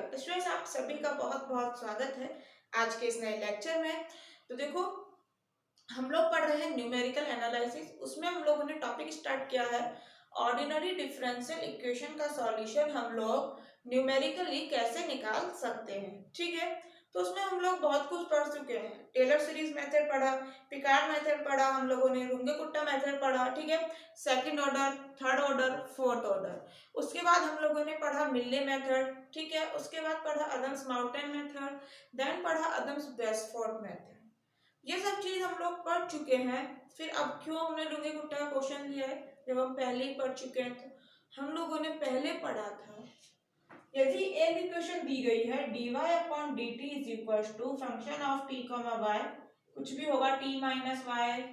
Students, आप सभी का बहुत बहुत स्वागत है आज के इस नए लेक्चर में। तो देखो, हम लोग पढ़ रहे हैं न्यूमेरिकल एनालिसिस। उसमें हम लोगों ने टॉपिक स्टार्ट किया है ऑर्डिनरी डिफरेंशियल इक्वेशन का सॉल्यूशन हम लोग न्यूमेरिकली कैसे निकाल सकते हैं। ठीक है, तो उसमें हम लोग बहुत कुछ पढ़ चुके हैं। टेलर सीरीज मेथड पढ़ा, पिकार्ड मेथड पढ़ा, हम लोगों ने रुंगे-कुट्टा मेथड पढ़ा। ठीक है, second order, third order, fourth order. उसके बाद हम लोगों ने पढ़ा मिल्ले मेथड। ठीक है, उसके बाद पढ़ा अदम्स माउंटेन मेथड, देन पढ़ा अदम्स बेस्फोर्ड मेथड। ये सब चीज हम लोग पढ़ चुके हैं। फिर अब क्यों हमने रुंगे गुट्टा का क्वेश्चन लिया है, जब हम पहले ही पढ़ चुके हैं। तो हम लोगों ने पहले पढ़ा था, यदि एक इक्वेशन दी गई है dy upon dt is equal to function of t comma y, कुछ भी होगा t माइनस y,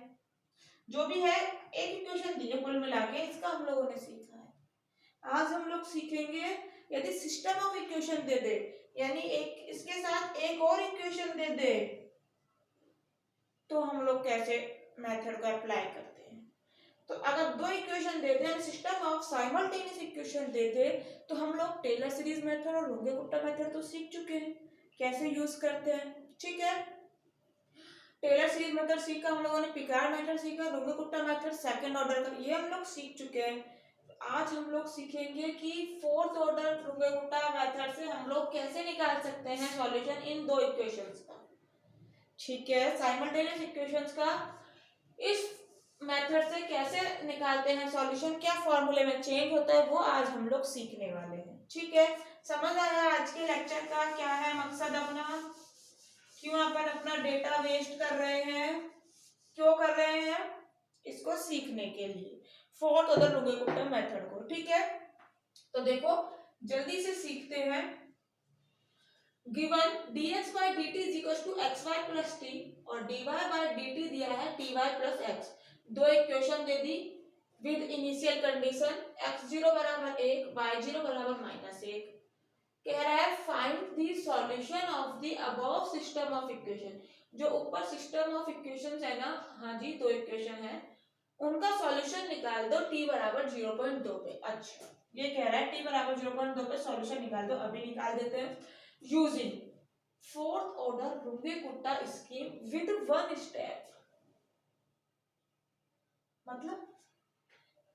जो भी है एक इक्वेशन दी है कुल मिला के, इसका हम लोगों ने सीखा है। आज हम लोग सीखेंगे यदि सिस्टम ऑफ इक्वेशन दे दे, यानी एक इसके साथ एक और इक्वेशन दे दे, तो हम लोग कैसे मेथड को अप्लाई करते हैं। तो अगर दो इक्वेशन दे दे, सिस्टम ऑफ साइमल्टेनियस इक्वेशन दे दे, तो हम लोग टेलर सीरीज मेथड और रुंगे-गुट्टा मेथड तो सीख चुके हैं कैसे यूज करते हैं। ठीक है, टेलर सीरीज मेथड सीखा हम लोगों ने, पिकार्ड मेथड सीखा, रुंगे-गुट्टा मेथड सेकंड ऑर्डर का ये हम लोग सीख चुके हैं। आज हम लोग सीखेंगे कि फोर्थ ऑर्डर रुंगे-गुट्टा मेथड से हम लोग कैसे निकाल सकते हैं सॉल्यूशन इन दो इक्वेशंस का। ठीक है, साइमल्टेनियस इक्वेशंस का इस मेथड से कैसे निकालते हैं सॉल्यूशन, क्या फॉर्मूले में चेंज होता है, वो आज हम लोग सीखने वाले हैं। ठीक है, समझ आया आज के लेक्चर का क्या है मकसद अपना, क्यों अपन अपना डेटा वेस्ट कर रहे हैं, क्यों कर रहे हैं, इसको सीखने के लिए फोर्थ ऑर्डर रुंगे-गुट्टा मेथड को। ठीक है, तो देखो जल्दी से सीखते हैं। Given dx by dt is equals to xy plus t और dy by dt दिया है ty plus x। दो equation they the with initial condition x0 बराबर 1, y0 बराबर -1। कह रहा है find the solution of the above system of equation. जो ऊपर सिस्टम ऑफ इक्वेशंस है ना, हाँ जी दो इक्वेशन है, उनका सॉल्यूशन निकाल दो t बराबर 0.2 पे। अच्छा, ये कह रहा है t बराबर 0.2 पे सॉल्यूशन निकाल दो, अभी निकाल देते हैं। Using fourth order Runge Kutta scheme with one step, मतलब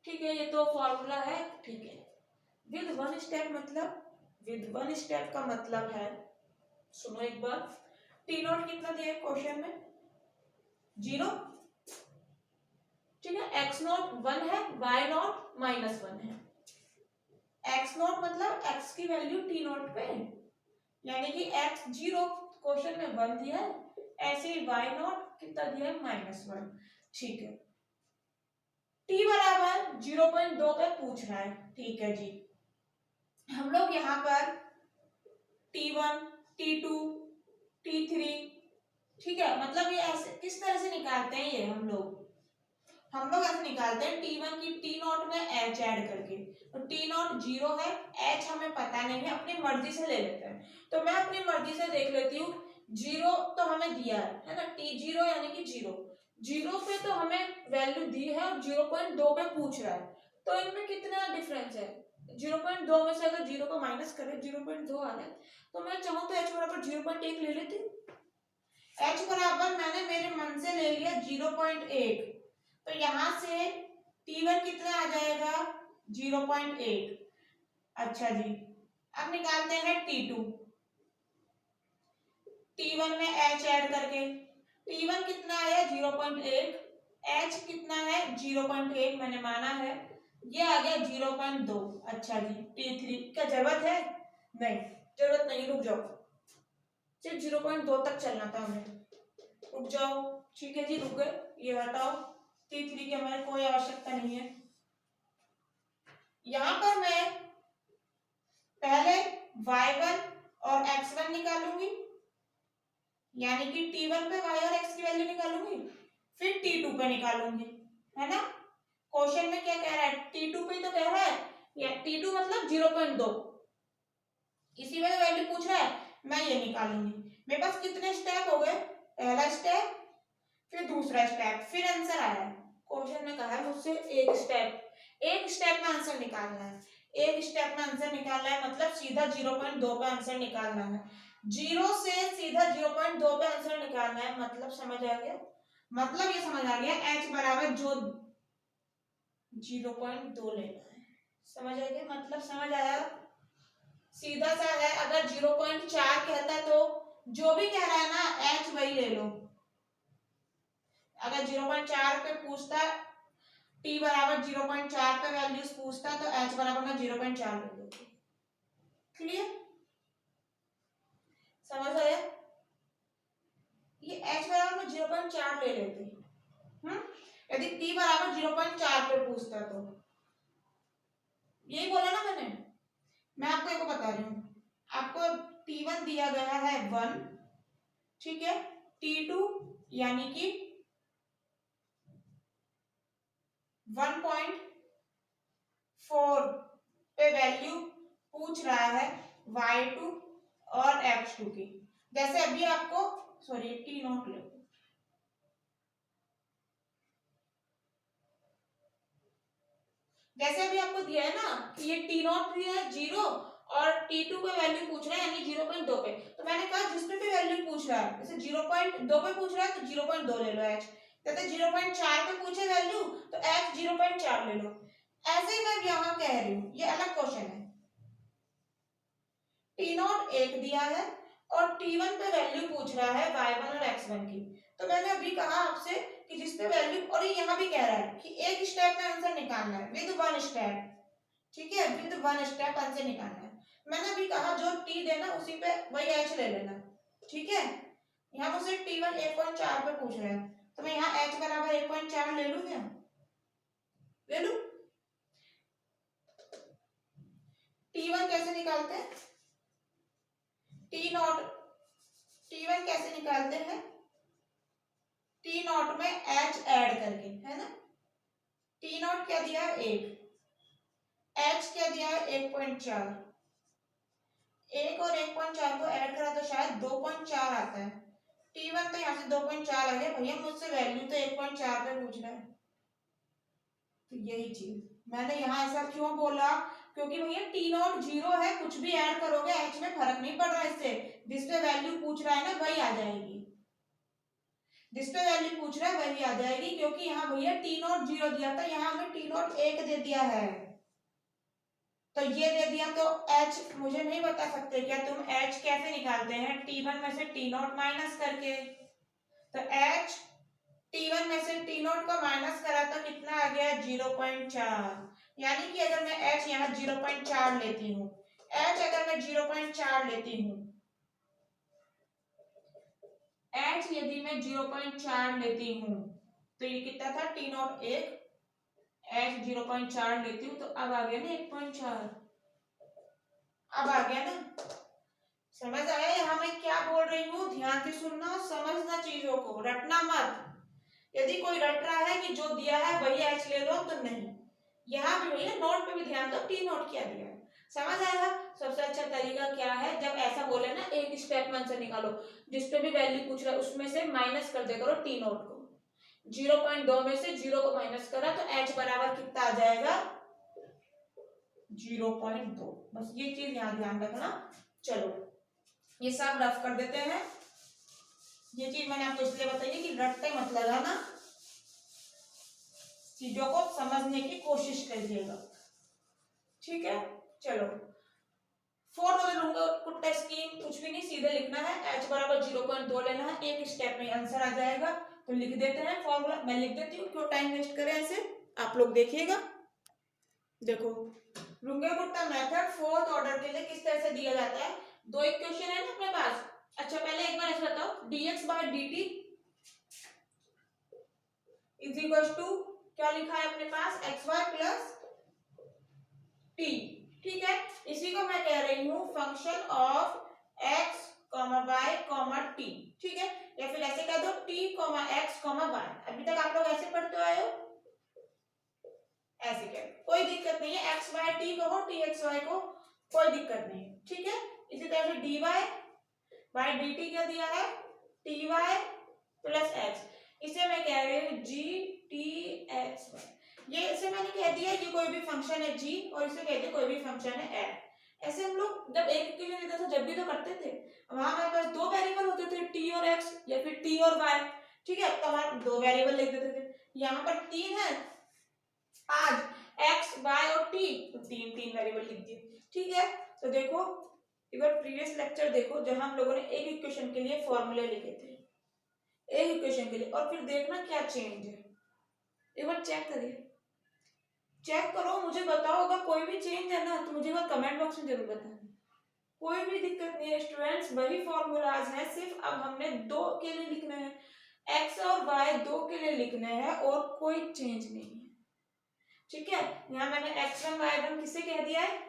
ठीक है, ये तो फॉर्मूला है। ठीक है, विद वन स्टेप मतलब, विद वन स्टेप का मतलब है, सुनो एक बार, टी नॉट कितना दिया है क्वेश्चन में, 0। ठीक है, एक्स नॉट 1 है, वाई नॉट -1 है। एक्स नॉट मतलब एक्स की वैल्यू टी नॉट पे, यानी कि एक्स 0 क्वेश्चन में 1 दिया है, ऐसे ही वाई नॉट कितना दिया है -1। ठीक है, t बराबर 0.2 पे पूछ रहा है। ठीक है जी, हम लोग यहाँ पर t1, t2, t3, ठीक है, मतलब ये ऐसे किस तरह से निकालते हैं, ये हम लोग ऐसे निकालते हैं t1 की t नॉट में h ऐड करके। तो t नॉट 0 है, h हमें पता नहीं है, अपनी मर्जी से ले लेते हैं। तो मैं अपनी मर्जी से देख लेती हूँ, 0 तो हमें दिया है ना, t0 यानी कि 0 पे तो हमें वैल्यू दी है और 0.2 पे पूछ रहा है, तो इनमें कितना डिफरेंस है। 0.2 में से अगर 0 को माइनस करें 0.2 आ जाए, तो मैं चाहूँ तो h बराबर 0.1 ले लेती हूँ। h बराबर मैंने मेरे मन से ले लिया 0.1, तो यहाँ से t1 कितना आ जाएगा 0.8। अच्छा जी, अब निकालते हैं t2, t1 में h ऐड करके, t1 कितना आया 0.8, h कितना है 0.8 मैंने माना है, ये आ गया 0.2। अच्छा जी, t3 क्या जरूरत है, नहीं जरूरत नहीं, रुक जाओ, सिर्फ 0.2 तक चलना था हमें, रुक जाओ। ठीक है जी, रुक गए, ये हटाओ, t3 की हमारे कोई आवश्यकता नहीं है। यहां पर मैं पहले y1 और x1 निकालूंगी, यानी कि t1 पे y और x की वैल्यू निकालूंगी, फिर t2 पे निकालूंगी, है ना। क्वेश्चन में क्या कह रहा है, t2 पे तो कह रहा है, या t2 मतलब 0.2, इसी में वैल्यू पूछ रहा है, मैं ये निकालूंगी। मेरे पास कितने स्टेप हो गए, पहला स्टेप, फिर दूसरा स्टेप, फिर आंसर आया है। क्वेश्चन में कहा है मुझसे एक स्टेप में आंसर निकालना है, एक स्टेप में आंसर निकालना है, मतलब सीधा 0.2 पे आंसर निकालना है। 0 से सीधा 0.2 पे आंसर निकालना है, मतलब समझ आ गया? मतलब ये समझ आ गया, h बराबर जो 0.2 लेना है। समझ आ गया? मतलब समझ आया? सीधा सा है। अगर 0.4 कहता है तो जो भी कह रहा है ना h वही ले लो। अगर 0.4 पे पूछता है, t बराबर 0.4 पे वैल्यूज पूछता है तो h बराबर मैं 0.4 ले लूंगी। क्लियर? समझ आया? ये h बराबर मैं 0.4 ले लेती। यदि t बराबर 0.4 पे पूछता तो यही बोला ना मैंने। मैं आपको एक बता रही हूँ, आपको t1 दिया गया है 1, ठीक है, t2 यानी कि 1.4 पे वैल्यू पूछ रहा है y2 और x2 की। जैसे अभी आपको सॉरी टी नोट ले, जैसे अभी आपको दिया है ना कि ये टी नोट दिया है 0 और t2 पे वैल्यू पूछ रहा है यानी 0.2 पे, तो मैंने कहा जिसपे भी वैल्यू पूछ रहा है, जैसे 0.2 पे पूछ रहा है तो 0.2 ले लो h, जैसे 0.4 पे पूछे वैल्यू तो h 0.4 ले लो। ऐसे ही मैं यहाँ कह रही हूँ, ये अलग क्वेश्चन है। टी नॉट 1 दिया है और t1 पे वैल्यू पूछ रहा है y1 और x1 की, तो मैंने अभी कहा आपसे कि जिस पे वैल्यू, और ये यहाँ भी कह रहा है कि एक स्टेप में आंसर निकालना है विद वन स्टेप, ठीक है, विद वन स्टेप आंसर निकालना है। मैंने अभी कहा जो t देना उसी पे वही h ले लेना, ठीक है। यहाँ मुझसे t1 1.4 पे पूछ रहा है तो मैं यहाँ h बराबर 1.4 ले लूं क्या? ले लूं। t1 कैसे निकालते हैं? t1 कैसे निकालते हैं? टी नॉट में h ऐड करके, है ना। टी नॉट क्या दिया है 1, h क्या दिया है 1.4, 1 और 1.4 को ऐड करा तो शायद 2.4 आता है। t1 तो यहाँ से 2.4 आ गया, भैया मुझसे वैल्यू तो 1.4 पे पूछ रहा है। तो यही चीज मैंने यहाँ ऐसा क्यों बोला, क्योंकि भैया टी नॉट 0 है, कुछ भी ऐड करोगे h में फर्क नहीं पड़ रहा है, इससे जिस पे वैल्यू पूछ रहा है ना वही आ जाएगी, जिस पे वैल्यू पूछ रहा है वही आ जाएगी, क्योंकि यहाँ भैया टी नॉट 0 दिया था, यहाँ हमें टी नॉट 1 दे दिया है, तो ये दे दिया तो h मुझे नहीं बता सकते क्या तुम h कैसे निकालते हैं? t1 में से t नॉट माइनस करके, तो h t1 में से t नॉट को माइनस करा तो कितना आ गया 0.4, यानी कि अगर मैं h यहाँ 0.4 लेती हूँ, h अगर मैं 0.4 लेती हूँ, h यदि मैं 0.4 लेती हूँ तो ये कितना था t नॉट 1, h 0.4 लेती हूँ तो अब आ गया ना 1.4, अब आ गया ना। समझ आया यहाँ मैं क्या बोल रही हूँ? ध्यान से सुनना और समझना, चीजों को रटना मत। यदि कोई रट रहा है कि जो दिया है वही h ले लो तो नहीं, यहाँ भी भैया नोट पे भी ध्यान दो, टी नोट क्या दिया है। समझ आएगा? सबसे अच्छा तरीका क्या है, जब ऐसा बोले ना एक स्टेप में आंसर निकालो, जिस पे भी वैल्यू पूछ रहा है उसमें से माइनस कर दे करो टी नोट को, 0.2 में से 0 को माइनस करा तो h बराबर कितना आ जाएगा 0.2। बस ये चीज यहाँ ध्यान रखना। चलो ये सब रफ कर देते हैं। ये चीज मैंने आपको इसलिए बताई कि रटते मत लगाना, चीजों को समझने की कोशिश करिएगा, ठीक है। चलो 4 वाला लूंगा कुट्टा स्कीम, कुछ भी नहीं, सीधे लिखना है, h बराबर 0.2 लेना है, एक स्टेप में आंसर आ जाएगा। तो लिख देते हैं फॉर्मूला, मैं लिख देती हूँ, क्यों टाइम वेस्ट करें ऐसे, आप लोग देखिएगा। देखो लूंगा कुट्टा मेथड 4th ऑर्डर के लिए किस तरह से दिया जाता है। दो इक्वेशन है ना अपने पास। अच्छा पहले एक बार ऐसे बताओ, dx by dt is equal to क्या लिखा है अपने पास, xy प्लस t, ठीक है। इसी को मैं कह रही हूँ function of x, y, t, ठीक है। या फिर ऐसे कह दो t, x, y। अभी तक आप लोग ऐसे पढ़ते आए हो, ऐसे कह, कोई दिक्कत नहीं है, x y t कहो, t x y को, कोई दिक्कत नहीं, ठीक है। इसी तरह से dy बाय dt क्या दिया है, ty प्लस x, इसे मैं कह रही हूँ g t x y। ये ऐसे मैंने कह दिया कि कोई भी फंक्शन है जी और इसे कहते हैं कोई भी फंक्शन है एफ। ऐसे हम लोग जब एक इक्वेशन देते थे जब भी तो करते थे, वहां हमारे पास दो वेरिएबल होते थे, टी और एक्स या फिर टी और वाई, ठीक है, तो हमारे दो वेरिएबल लिख देते थे। यहाँ पर तीन है, आज एक्स वाई और टी, तो तीन तीन वेरिएबल लिख दिए, ठीक है। तो देखो एक बार प्रीवियस लेक्चर देखो जहां हम लोगों ने एक इक्वेशन के लिए फॉर्मूले लिखे थे, एक इक्वेशन के लिए, और फिर देखना क्या चेंज है, एक बार चेक करिए, चेक करो, मुझे बताओ अगर कोई भी चेंज है ना तो मुझे वो कमेंट बॉक्स में जरूर बताना। कोई भी दिक्कत नहीं है स्टूडेंट्स, वही फॉर्मूलाज है, सिर्फ अब हमने दो के लिए लिखना है, एक्स और वाई दो के लिए लिखना है और कोई चेंज नहीं है, ठीक है। यहाँ मैंने x1 y1 किसे कह दिया है,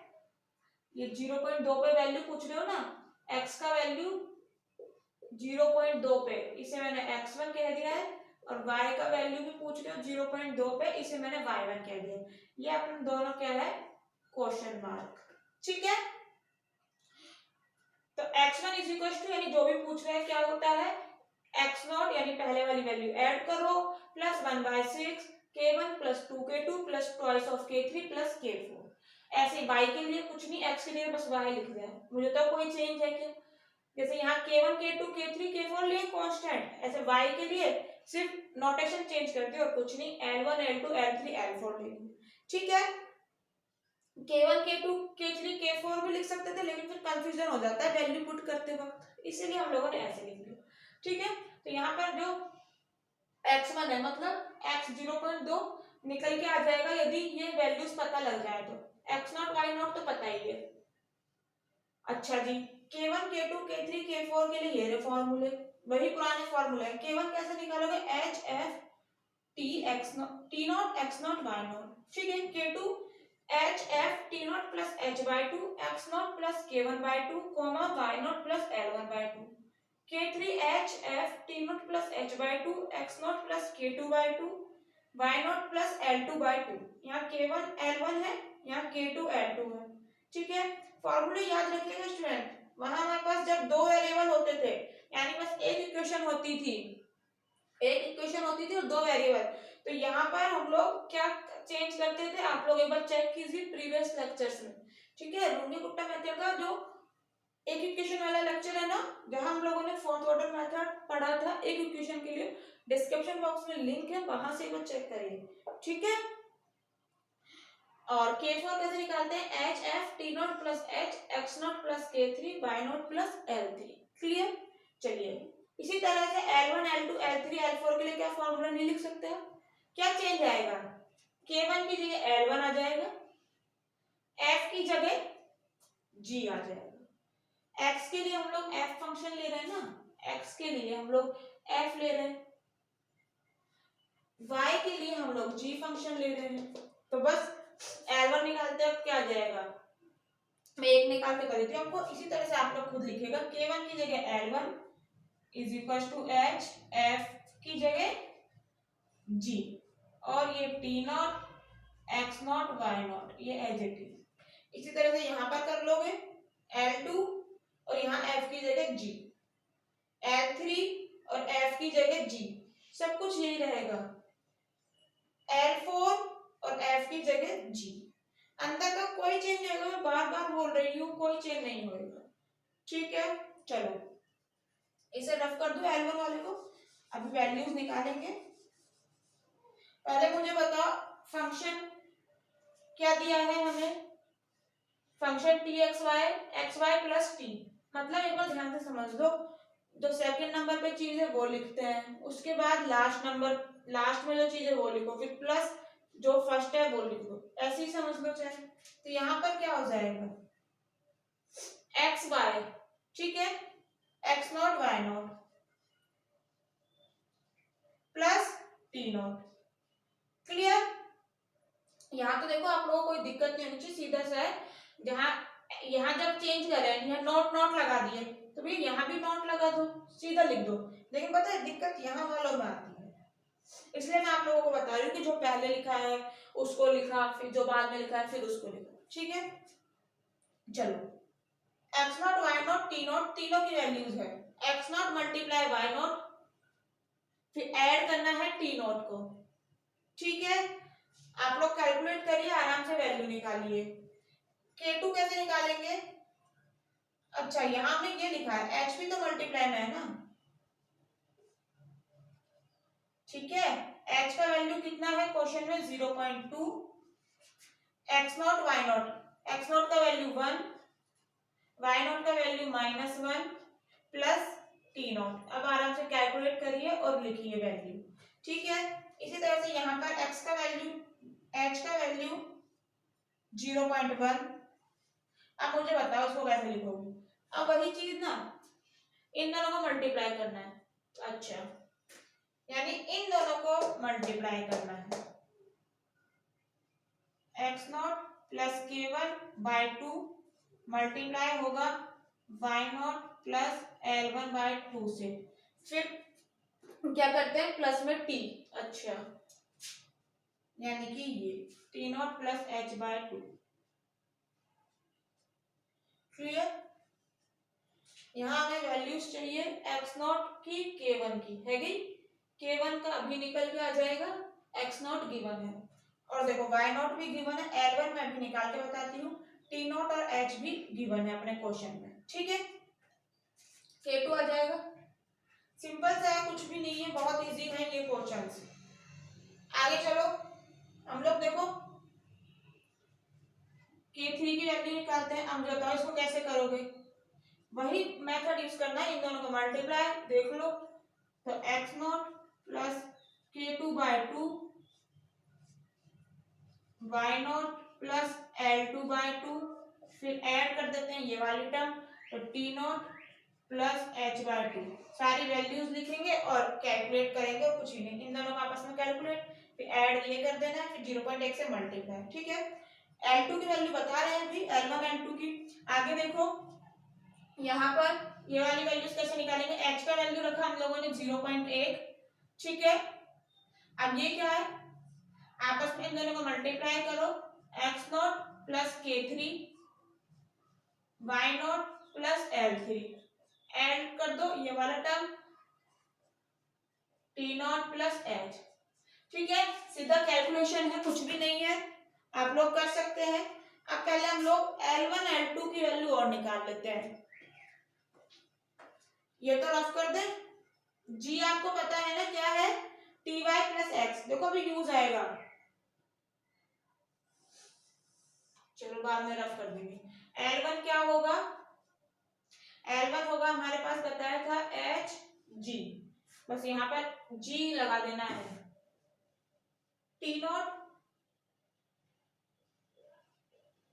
ये 0.2 पे वैल्यू पूछ रहे हो ना, x का वैल्यू 0.2 पे, इसे मैंने x1 कह दिया है, और y का वैल्यू भी पूछ रहे हो 0.2 पे, इसे मैंने y1 कह दिया। ये अपने दोनों क्या है, क्वेश्चन मार्क, ठीक है। तो x1 इज इक्वल टू, यानी जो भी पूछ रहे हैं क्या होता है, x0 यानी पहले वाली वैल्यू ऐड करो plus 1/6 k1 plus 2k2 plus twice of k3 plus k4। ऐसे y के लिए कुछ नहीं, x के लिए बस y लिख दिया, मुझे तो कोई चेंज है क्या, जैसे यहाँ k1 k2 k3 k4 लिए कांस्टेंट, ऐसे y के लिए सिर्फ नोटेशन चेंज कर दिए और कुछ नहीं, L1 L2 L3 L4 ले लिए, ठीक है। k1 k2 k3 k4 भी लिख सकते थे लेकिन फिर कंफ्यूजन हो जाता है वैल्यू पुट करते वक्त, इसीलिए हम लोगों ने ऐसे लिख दिया, ठीक है। तो यहाँ पर जो x1 है मतलब x 0.2 निकल के आ जाएगा यदि ये वैल्यूज पता लग जाए तो, x0 y0 तो पता ही है। अच्छा जी, k1 k2 k3 k4 के लिए ये रहे फॉर्मूले, वही पुराने फॉर्मूले हैं। k1 कैसे निकालोगे, h f t x0 t0 x0 y0, ठीक है। k2 h f t0 plus h by 2 x0 plus k1 by 2 y0 plus l1 by 2, k3 h f t0 plus h by 2 x0 plus k2 by 2 y0 plus l2 by 2, यहाँ k1 l1 है, यहाँ k2 l2 है, ठीक है। फॉर्मूले याद रखिएगा student, वहां हमारे पास जब दो वेरिएबल होते थे यानी बस एक इक्वेशन होती थी, एक इक्वेशन होती थी और दो वेरिएबल, तो यहाँ पर हम लोग क्या चेंज करते थे, आप लोग एक बार चेक कीजिए प्रीवियस लेक्चर्स में, ठीक है। रूंगी गुप्ता मेथड का जो एक इक्वेशन वाला लेक्चर है ना, जहां हम लोगों ने फोर्थ ऑर्डर मेथड पढ़ा था एक इक्वेशन के लिए, डिस्क्रिप्शन बॉक्स में लिंक है, वहां से एक बार चेक करिए, ठीक है। और k4 कैसे निकालते हैं, h f t0 plus h x0 plus k3 y0 plus l3, clear. चलिए इसी तरह से l1 l2 l3 l4 के लिए क्या फॉर्मूला नहीं लिख सकते हैं, क्या चेंज आएगा, k1 की जगह l1 आ जाएगा, f की जगह g आ जाएगा, x के लिए हम लोग f फंक्शन ले रहे हैं ना, x के लिए हम लोग f ले रहे हैं, y के लिए हम लोग g फंक्शन ले रहे हैं, तो बस L1 निकालते हैं, अब क्या आ जाएगा, मैं एक निकाल के कर देती हूँ आपको, इसी तरह से आप लोग खुद लिखेगा, k1 की जगह L1 is equal to h, f की जगह g, और ये t0 x0 y0 ये एज इट इज, इसी तरह से यहाँ पर कर लोगे L2 और यहाँ f की जगह g, L3 और f की जगह g, सब कुछ यही रहेगा, L4 और f की जगह g, अंदर का कोई चेंज नहीं होगा, मैं बार बार बोल रही हूँ कोई चेंज नहीं होगा, ठीक है। चलो इसे रफ कर दो L1 वाले को, अभी वैल्यूज निकालेंगे। पहले मुझे बताओ फंक्शन क्या दिया है हमें, function T X Y plus T, मतलब एक बार ध्यान से समझ लो, जो सेकंड नंबर पे चीज है वो लिखते हैं, उसके बाद लास्ट नंबर, लास्ट में जो चीज है वो लिखो, फिर प्लस जो फर्स्ट है वो लिखो, ऐसे ही समझ लो चाहे। तो यहाँ पर क्या हो जाएगा, एक्स वाई, ठीक है, X not Y not plus T not, clear. यहाँ तो देखो आप लोगों को कोई दिक्कत नहीं होनी चाहिए, सीधा सा है, जहाँ यहाँ जब चेंज कर रहे हैं यहाँ नोट नोट लगा दिए तो भी यहाँ भी नोट लगा दो, सीधा लिख दो, लेकिन पता है दिक्कत यहाँ वालों में आती है, इसलिए मैं आप लोगों को बता रही हूँ कि जो पहले लिखा है उसको लिखा, फिर जो बाद में लिखा है फिर उसको लिखा, ठीक है। चलो X not Y not T not तीनों की वैल्यूज है, X not multiply Y not, फिर ऐड करना है टी नॉट को, ठीक है। आप लोग कैलकुलेट करिए, आराम से वैल्यू निकालिए। K2 कैसे निकालेंगे? अच्छा, यहाँ में ये लिखा है H भी तो मल्टीप्लाई में है ना, ठीक है। H का वैल्यू कितना है क्वेश्चन में? 0.2, x not y not, x not का वैल्यू 1, y नॉट का वैल्यू -1 प्लस t नॉट। अब आराम से कैलकुलेट करिए और लिखिए वैल्यू, ठीक है। इसी तरह से यहाँ पर x का वैल्यू, h का वैल्यू 0.1। अब मुझे बताओ इसको कैसे लिखोगे? अब वही चीज ना, इन दोनों को मल्टीप्लाई करना है। अच्छा, यानी इन दोनों को मल्टीप्लाई करना है। x not plus k1/2 multiply होगा y नॉट प्लस l1/2 से। फिर क्या करते हैं? प्लस में t। अच्छा, यानी कि ये t not plus h/2। Clear? यहाँ हमें वैल्यूज चाहिए x नॉट की, k1 की है गई। k1 का अभी निकल के आ जाएगा, x नॉट गिवन है, और देखो y नॉट भी गिवन है, l1 मैं भी निकाल के बताती हूँ, t नॉट और h भी गिवन है अपने क्वेश्चन में, ठीक है। k2 आ जाएगा, सिंपल सा है, कुछ भी नहीं है, बहुत इजी है ये क्वेश्चन। आगे चलो, हम लोग देखो k3 की वैल्यू निकालते हैं। अब बताओ इसको कैसे करोगे? वही मेथड यूज करना है, इन दोनों को मल्टीप्लाई, देख लो। तो x not plus k2/2 y not plus l2/2, फिर ऐड कर देते हैं ये वाली टर्म, तो t नॉट प्लस h/2। सारी वैल्यूज लिखेंगे और कैलकुलेट करेंगे, और कुछ ही नहीं, इन दोनों को आपस में कैलकुलेट, फिर ऐड ये कर देना है, फिर 0.1 से मल्टीप्लाई, ठीक है। L2 की वैल्यू बता रहे हैं अभी, L1 L2 की। आगे देखो, यहाँ पर ये वाली वैल्यूज कैसे निकालेंगे? h का वैल्यू रखा हम लोगों ने 0.1, ठीक है। अब ये क्या है? आपस में इन दोनों को मल्टीप्लाई करो, x not plus k3 y not plus l3, add कर दो ये वाला term, t not plus h, ठीक है। सीधा कैलकुलेशन है, कुछ भी नहीं है, आप लोग कर सकते हैं। अब पहले हम लोग L1 L2 की वैल्यू और निकाल लेते हैं। ये तो रफ कर दे। g आपको पता है ना क्या है? ty प्लस x, देखो अभी यूज आएगा, चलो बाद में रफ कर देंगे। L1 क्या होगा? L1 होगा, हमारे पास बताया था hg, बस यहाँ पर g लगा देना है, t नॉट,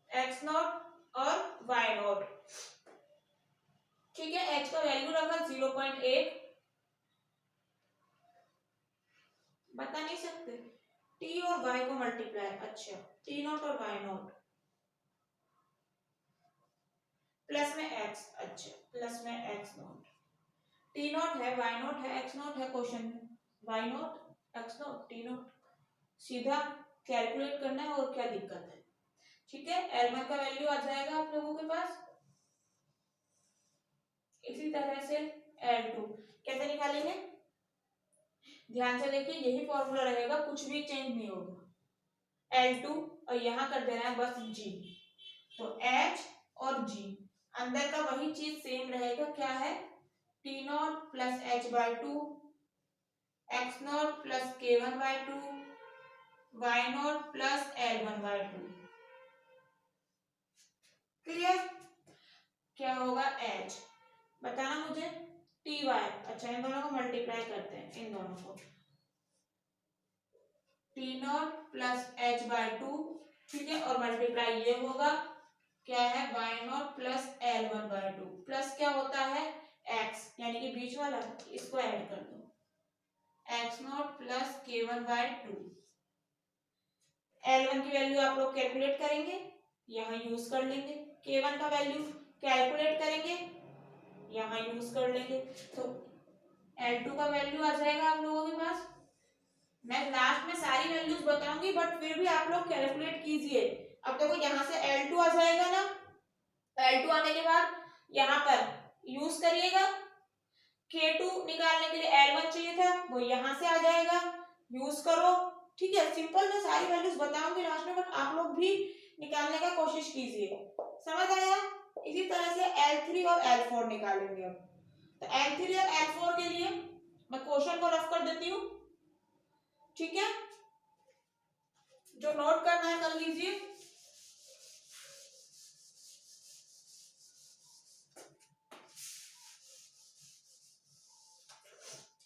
x नॉट और y नॉट, ठीक है। h का वैल्यू रखा 0.1, बता नहीं सकते, t और y को मल्टीप्लाई, अच्छा, t नॉट और y नॉट प्लस में x, अच्छा, प्लस में x नॉट, t नॉट है, y नॉट है, x नॉट है क्वेश्चन में, y not x not t not, सीधा कैलकुलेट करना है, और क्या दिक्कत है, ठीक है। L1 का वैल्यू आ जाएगा आप लोगों के पास। इसी तरह से L2 कैसे निकालेंगे? ध्यान से देखिए, यही फॉर्मूला रहेगा, कुछ भी चेंज नहीं होगा। L2 और यहाँ कर देना है बस G, तो H और G, अंदर का वही चीज सेम रहेगा, क्या है? T not plus h/2, x not plus k1/2, y not plus l1/2। Clear? क्या होगा? h, बताना मुझे, ty, अच्छा, इन दोनों को मल्टीप्लाई करते हैं, इन दोनों को, t नॉट प्लस h/2, ठीक है, और मल्टीप्लाई ये होगा, क्या है? y not plus l1/2, plus क्या होता है? x, यानी कि बीच वाला, इसको ऐड कर दो, x not plus k1/2। L1 की वैल्यू आप लोग कैलकुलेट करेंगे, यहाँ यूज कर लेंगे, k1 का वैल्यू कैलकुलेट करेंगे, यहाँ यूज कर लेंगे, तो L2 का वैल्यू आ जाएगा आप लोगों के पास। मैं लास्ट में सारी वैल्यूज बताऊंगी, बट फिर भी आप लोग कैलकुलेट कीजिए। अब देखो यहाँ से L2 आ जाएगा ना, L2 आने के बाद यहाँ पर यूज करिएगा, K2 निकालने के लिए L1 चाहिए था, वो यहाँ से आ जाएगा, यूज करो, ठीक है, सिंपल मैं सारी वैल्यूज बताऊंगी लास्ट में, बट आप लोग भी निकालने का कोशिश कीजिए। समझ आया? इसी तरह से L3 और L4 निकालेंगे अब। तो L3 और L4 के लिए मैं क्वेश्चन को रफ कर देती हूँ, ठीक है? जो नोट करना है कर लीजिए।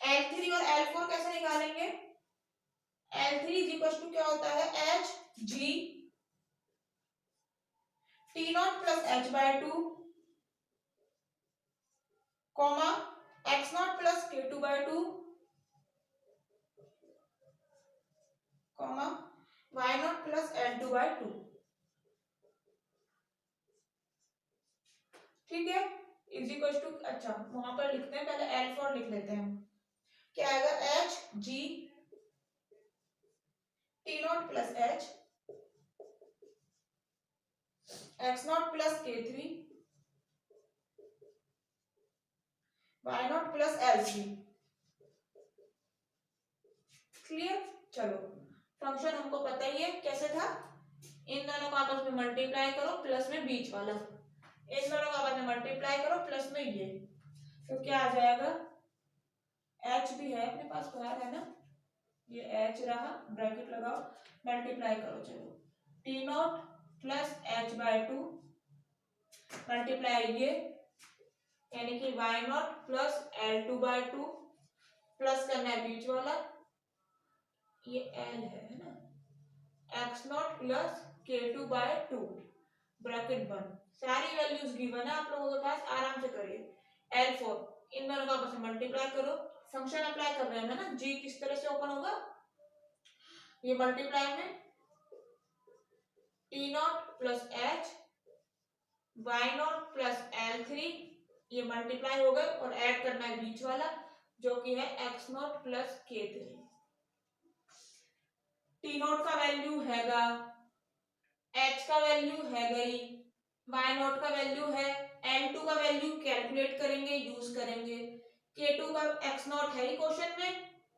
L3 और L4 कैसे निकालेंगे? L3 इज इक्वल टू क्या होता है, H G T not plus H by 2 comma X not plus K2 by 2 comma Y not plus L2 by 2। ठीक है, इज इक्वल टू, अच्छा वहां पर लिखते हैं, पहले L4 लिख लेते हैं। क्या आएगा, H G T not plus H X not plus K3 Y not plus L3। Clear? चलो, फंक्शन हमको पता ही है कैसे था, इन दोनों को आपस में मल्टीप्लाई करो, प्लस में बीच वाला, इन दोनों को आपस में मल्टीप्लाई करो, प्लस में ये, तो क्या आ जाएगा, H भी है अपने पास बाहर है ना, ये H रहा, ब्रैकेट लगाओ, मल्टीप्लाई करो, चलो T not plus H by 2 multiply ये, यानी कि Y not plus L2 by 2 plus करना है बीच वाला, ये L है ना, X not plus K2 by 2 bracket बंद। सारी वैल्यूज गिवन है आप लोगों के पास, आराम से करिए। L4 इन दोनों का आपस में मल्टीप्लाई करो, फंक्शन अप्लाई कर रहे हैं ना, G किस तरह से ओपन होगा, ये मल्टीप्लाई में T not plus H Y not plus L3, ये मल्टीप्लाई हो गए, और ऐड करना है बीच वाला जो कि है X not plus K3। T not का वैल्यू हैगा, H का वैल्यू है गई, Y नॉट का वैल्यू है, L2 का वैल्यू कैलकुलेट करेंगे, यूज करेंगे, K2 का X नॉट है ही क्वेश्चन में,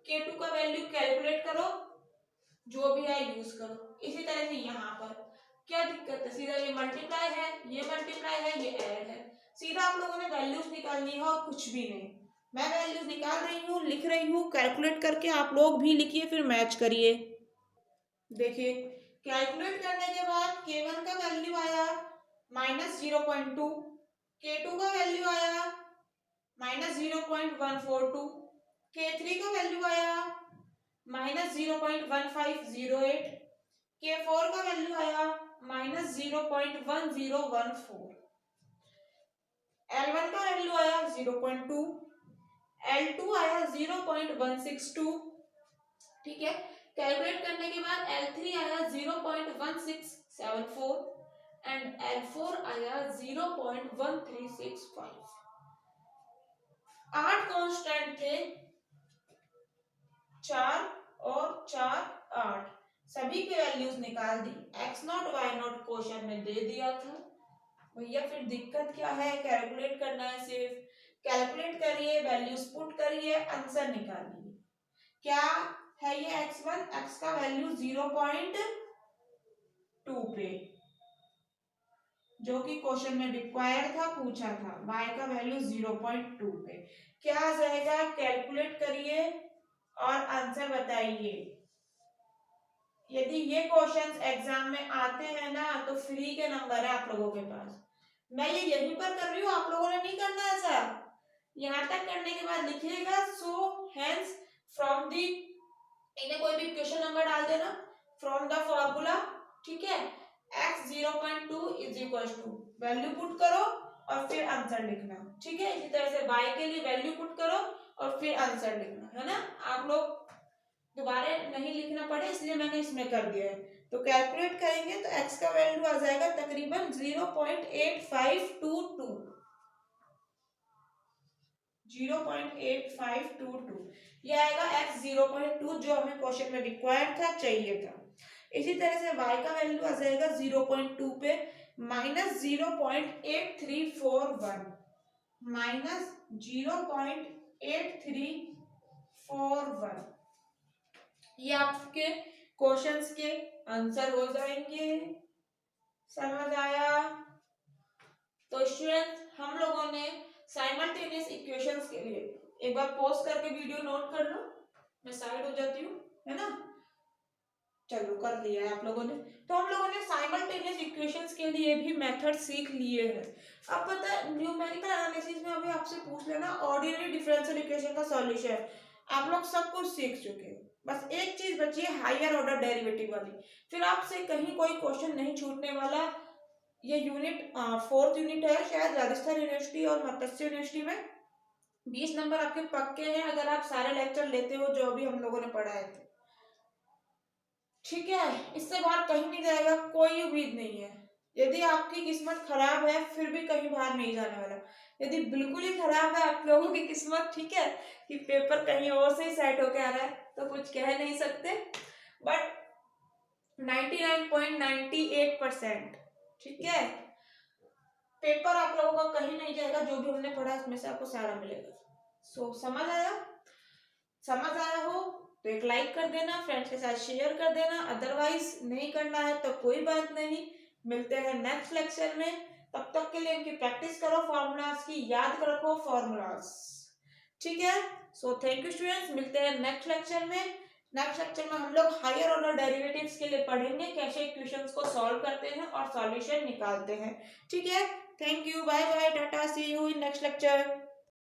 K2 का वैल्यू कैलकुलेट करो, जो भी है यूज करो। इसी तरह से यहाँ पर क्या दिक्कत है, सीधा ये मल्टीप्लाई है, ये मल्टीप्लाई है, ये ऐड है, सीधा आप लोगों ने वैल्यूज निकालनी है और कुछ भी नहीं। मैं वैल्यूज निकाल रही हूँ, लिख रही हूँ, कैलकुलेट करके आप लोग भी लिखिए, फिर मैच करिए। देखिए, कैलकुलेट करने के बाद K1 का वैल्यू आया -0.2, K2 का वैल्यू आया -0.142, K3 का वैल्यू आया -0.1508, K4 का वैल्यू आया -0.1014, L1 का वैल्यू आया 0.2, L2 आया 0.162। ठीक है, कैलकुलेट करने के बाद L3 आया 0.1674 एंड L4 आया 0.1365। 8 कांस्टेंट थे, 4 और 4 8, सभी की वैल्यूज निकाल दी, X not Y not question में दे दिया था भैया, फिर दिक्कत क्या है, कैलकुलेट करना है, सिर्फ कैलकुलेट करिए, वैल्यूज पुट करिए, आंसर निकालिए। क्या है ये x1, x का वैल्यू 0.2 पे, जो कि क्वेश्चन में रिक्वायर था, पूछा था, y का वैल्यू 0.2 पे, क्या आ जाएगा, कैलकुलेट करिए और आंसर बताइए। यदि ये क्वेश्चंस एग्जाम में आते हैं ना, तो फ्री के नंबर है आप लोगों के पास, मैं ये यहीं पर कर रही हूँ, आप लोगों ने नहीं करना ऐसा, यहाँ तक करने के बाद लिखिएगा सो हेंस फ्रॉम दी, इन्हें कोई भी क्वेश्चन नंबर डाल देना, फ्रॉम द फॉर्मूला, ठीक है, x 0.2 is equal to, value put करो और फिर आंसर लिखना, ठीक है। इसी तरह से y के लिए वैल्यू पुट करो और फिर आंसर लिखना, है ना, आप लोग दोबारा नहीं लिखना पड़े इसलिए मैंने इसमें कर दिया है। तो कैलकुलेट करेंगे तो x का वैल्यू आ जाएगा तकरीबन 0.8522, 0.8522, ये आएगा x 0.2 जो हमें क्वेश्चन में रिक्वायर्ड था, चाहिए था। इसी तरह से y का वैल्यू आ जाएगा 0.2 पे -0.8341, -0.8341, ये आपके क्वेश्चंस के आंसर हो जाएंगे। समझ आया? तो स्टूडेंट्स हम लोगों ने साइमल्टेनियस इक्वेशंस के लिए एक बार पॉज करके वीडियो नोट कर लो, मैं साइड हो जाती हूँ, है ना। चलो कर लिया है आप लोगों ने। तो हम लोगों ने साइमल्टेनियस इक्वेशंस के लिए भी मेथड सीख लिए हैं। अब पता है न्यूमेरिकल एनालिसिस में अभी आपसे पूछ लेना ऑर्डिनरी डिफरेंशियल इक्वेशन का सॉल्यूशन, आप लोग सब कुछ सीख चुके हो, बस एक चीज बची है हायर ऑर्डर डेरिवेटिव वाली, फिर आपसे कहीं कोई क्वेश्चन नहीं छूटने वाला। ये यूनिट 4th यूनिट है शायद, राजस्थान यूनिवर्सिटी और मत्स्य यूनिवर्सिटी में 20 नंबर आपके पक्के हैं अगर आप सारे लेक्चर लेते हो जो अभी हम लोगों ने पढ़ा है तो। ठीक है, इससे बाहर कहीं नहीं जाएगा, कोई उम्मीद नहीं है। यदि आपकी किस्मत खराब है फिर भी कहीं बाहर नहीं जाने वाला। यदि बिल्कुल ही खराब है आप लोगों की किस्मत, ठीक है, कि पेपर कहीं और से ही सेट होके आ रहा है, तो कुछ कह नहीं सकते, बट 99.98% ठीक है, पेपर आप लोगों का कहीं नहीं जाएगा, जो भी हमने पढ़ा उसमें से आपको सारा मिलेगा। समझ आया? समझ आया हो तो एक लाइक कर देना, फ्रेंड्स के साथ शेयर कर देना, अदरवाइज नहीं करना है तो कोई बात नहीं। मिलते हैं नेक्स्ट लेक्चर में, तब तक के लिए इनकी प्रैक्टिस करो, फॉर्मूलाज की याद रखो फॉर्मूलाज, ठीक है। थैंक यू स्टूडेंट्स, मिलते हैं नेक्स्ट लेक्चर में। नेक्स्ट लेक्चर में हम लोग हायर ऑर्डर डेरिवेटिव्स के लिए पढ़ेंगे, कैसे इक्वेशंस को सॉल्व करते हैं और सॉल्यूशन निकालते हैं, ठीक है। Thank you, bye bye, tata, see you in next lecture.